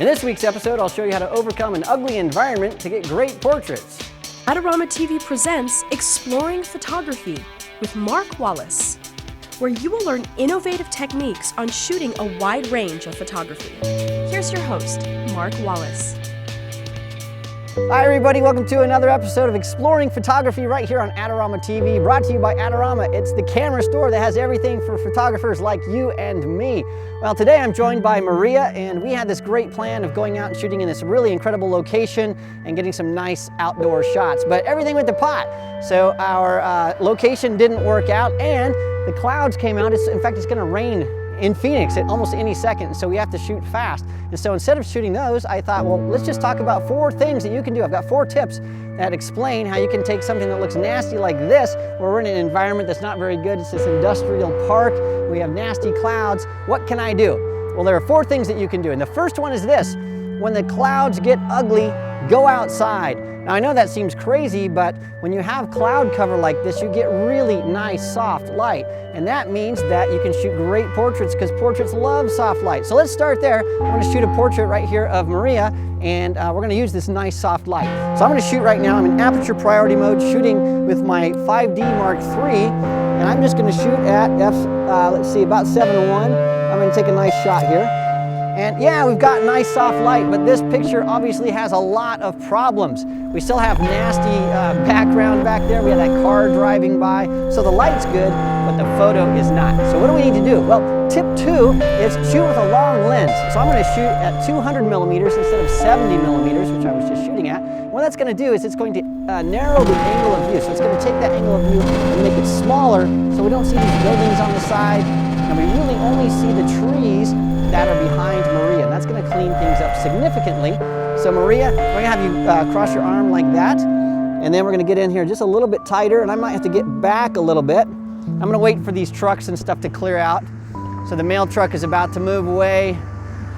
In this week's episode, I'll show you how to overcome an ugly environment to get great portraits. Adorama TV presents Exploring Photography with Mark Wallace, where you will learn innovative techniques on shooting a wide range of photography. Here's your host, Mark Wallace. Hi everybody, welcome to another episode of Exploring Photography right here on Adorama TV, brought to you by Adorama. It's the camera store that has everything for photographers like you and me. Well, today I'm joined by Maria, and we had this great plan of going out and shooting in this really incredible location and getting some nice outdoor shots, but everything went to pot. So our location didn't work out, and the clouds came out. In fact, it's gonna rain in Phoenix at almost any second, so we have to shoot fast. And so instead of shooting those, I thought, well, let's just talk about 4 things that you can do. I've got 4 tips that explain how you can take something that looks nasty like this, where we're in an environment that's not very good. It's this industrial park. We have nasty clouds. What can I do? Well, there are 4 things that you can do. And the first one is this: when the clouds get ugly, go outside. Now, I know that seems crazy, but when you have cloud cover like this, you get really nice soft light. And that means that you can shoot great portraits, because portraits love soft light. So let's start there. I'm gonna shoot a portrait right here of Maria, and we're gonna use this nice soft light. So I'm gonna shoot right now. I'm in aperture priority mode, shooting with my 5D Mark III, and I'm just gonna shoot at let's see, about 7:1. I'm gonna take a nice shot here. And yeah, we've got nice soft light, but this picture obviously has a lot of problems. We still have nasty background back there. We have that car driving by. So the light's good, but the photo is not. So what do we need to do? Well, tip 2 is shoot with a long lens. So I'm gonna shoot at 200 millimeters instead of 70 millimeters, which I was just shooting at. What that's gonna do is it's going to narrow the angle of view. So it's gonna take that angle of view and make it smaller, so we don't see these buildings on the side, and we really only see the trees that are behind Maria, and that's going to clean things up significantly. So Maria, we're going to have you cross your arm like that, and then we're going to get in here just a little bit tighter, and I might have to get back a little bit. I'm going to wait for these trucks and stuff to clear out. So the mail truck is about to move away,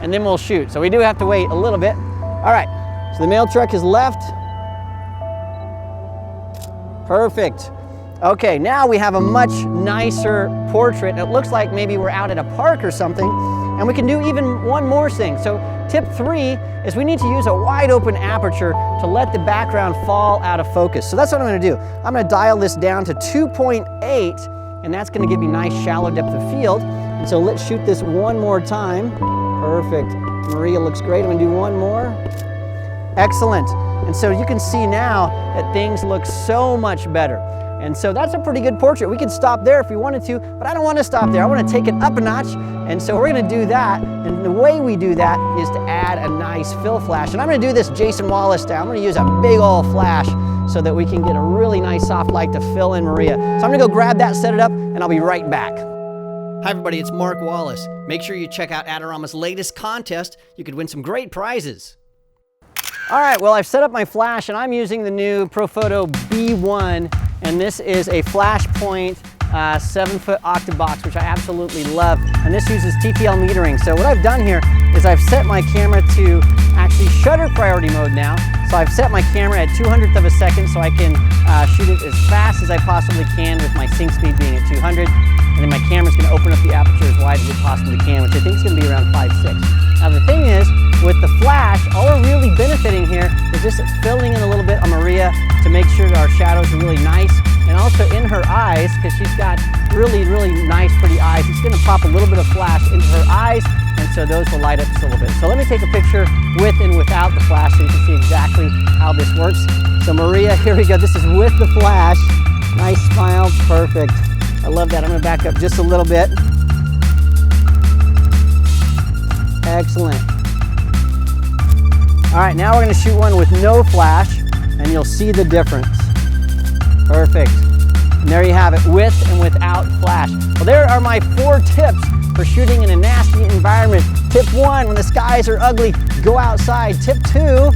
and then we'll shoot. So we do have to wait a little bit. All right, so the mail truck is left. Perfect. Okay, now we have a much nicer portrait. It looks like maybe we're out at a park or something. And we can do even one more thing. So tip 3 is we need to use a wide open aperture to let the background fall out of focus. So that's what I'm gonna do. I'm gonna dial this down to 2.8, and that's gonna give me nice shallow depth of field. And so let's shoot this one more time. Perfect. Maria looks great. I'm gonna do one more. Excellent. And so you can see now that things look so much better. And so that's a pretty good portrait. We could stop there if we wanted to, but I don't want to stop there. I want to take it up a notch, and so we're going to do that. And the way we do that is to add a nice fill flash. And I'm going to do this Jason Wallace style. I'm going to use a big old flash so that we can get a really nice soft light to fill in Maria. So I'm going to go grab that, set it up, and I'll be right back. Hi everybody, it's Mark Wallace. Make sure you check out Adorama's latest contest. You could win some great prizes. All right, well, I've set up my flash, and I'm using the new Profoto B1. And this is a Flashpoint 7-foot octabox, which I absolutely love. And this uses TTL metering. So what I've done here is I've set my camera to actually shutter priority mode now. So I've set my camera at 200th of a second so I can shoot it as fast as I possibly can, with my sync speed being at 200. And then my camera's gonna open up the aperture as wide as it possibly can, which I think is gonna be around 5.6. Now the thing is, with the flash, all we're really benefiting here is just filling in a little bit on Maria to make sure that our shadows are really nice. And also in her eyes, because she's got really, really nice, pretty eyes, it's gonna pop a little bit of flash into her eyes, and so those will light up just a little bit. So let me take a picture with and without the flash so you can see exactly how this works. So Maria, here we go. This is with the flash. Nice smile, perfect. I love that. I'm gonna back up just a little bit. Excellent. All right, now we're gonna shoot one with no flash, and you'll see the difference. Perfect. And there you have it, with and without flash. Well, there are my 4 tips for shooting in a nasty environment. Tip 1, when the skies are ugly, go outside. Tip 2,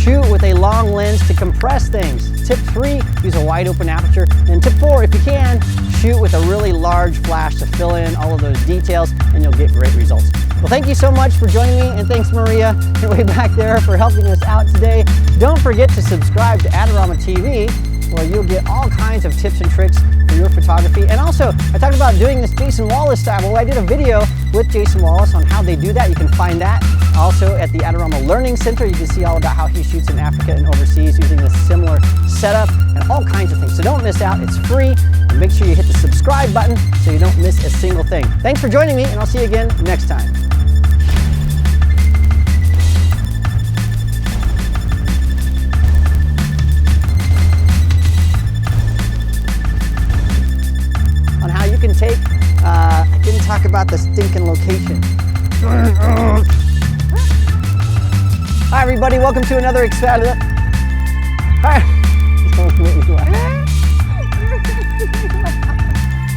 shoot with a long lens to compress things. Tip 3, use a wide open aperture. And tip 4, if you can, shoot with a really large flash to fill in all of those details, and you'll get great results. Well, thank you so much for joining me, and thanks Maria, you're way back there, for helping us out today. Don't forget to subscribe to Adorama TV, where you'll get all kinds of tips and tricks for your photography. And also, I talked about doing this Jason Wallace style. Well, I did a video with Jason Wallace on how they do that. You can find that Also at the Adorama Learning Center, you can see all about how he shoots in Africa and overseas using a similar setup and all kinds of things. So don't miss out, it's free. And make sure you hit the subscribe button so you don't miss a single thing. Thanks for joining me, and I'll see you again next time. On how you can take, I didn't talk about the stinking location. Hi everybody, welcome to another exciting. Hi. Don't make me laugh.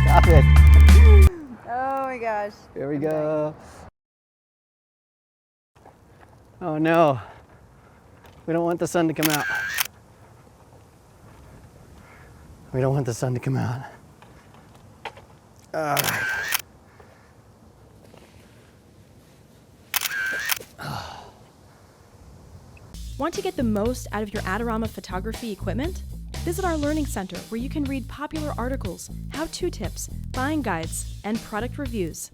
Stop it. Oh my gosh. Here we go. Oh no. We don't want the sun to come out. We don't want the sun to come out. All right. Want to get the most out of your Adorama photography equipment? Visit our Learning Center where you can read popular articles, how-to tips, buying guides, and product reviews.